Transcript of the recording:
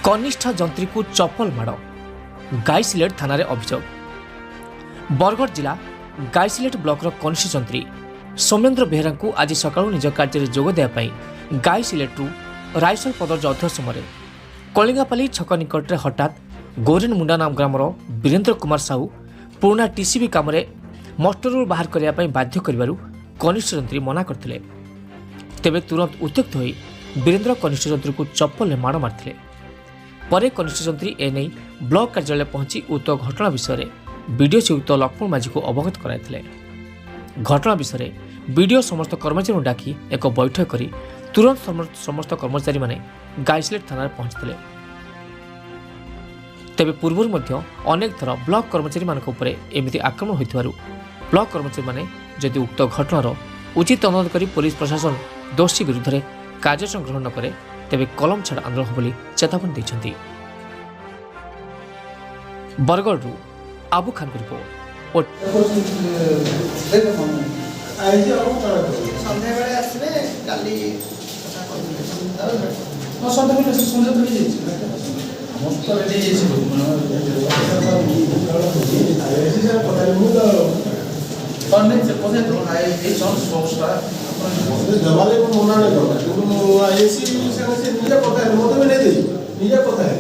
कनिष्ठ जंत्री को चप्पल माड़ गाईसिलेट थाना अभियोग। बरगढ़ जिला गाईसिलेट ब्लॉकर कनिष्ठ जंत्री सौमेन्द्र बेहरा को आज सकाळु निज कार्य जोग देवाई गाईसिलेट्रु रायसल पदर जाउथवा समय कलिंगापाली छक निकट में हठात गौरेन मुंडा नाम ग्रामर वीरेन्द्र कुमार साहू पुराना टीसीबी काम मस्टरु बाहर करने बाध्य कर कनिष्ठ जंत्री मना करते। तेबे तुरंत उत्त्यक्त होई वीरेन्द्र कनिष्ठ जंत्री को चप्पल ने माड़ मारते। परे कनिष्ठ जंत्री एने ब्लॉक कार्यालय पहुंची उक्त घटना विषय में बीडीओ श्रीयुक्त लक्ष्मण माझी को अवगत कराइथिले। घटना विषय में बीडीओ समस्त कर्मचारी डाकी एक बैठक करी तुरंत समस्त कर्मचारी माने गाईसिलेट थाना पहुंचते। तेबे पूर्व मध्य अनेक थर ब्लॉक कर्मचारी मानक उपरे एमिति आक्रमण होइथिबारु ब्लॉक कर्मचारी माने जदि उक्त घटनार उचित तदंत करी पुलिस प्रशासन दोषी विरुद्ध में कार्यानुष्ठान ग्रहण न करे तेबे कलम छाड़ आंदोलन बोली चेतावनी देछंती। बरगढ़ आबू खान की रिपोर्ट। जमाले को मना नहीं करता, क्योंकि वो ऐसी निजा पता है, मतलब नहीं दे, निजा पता है।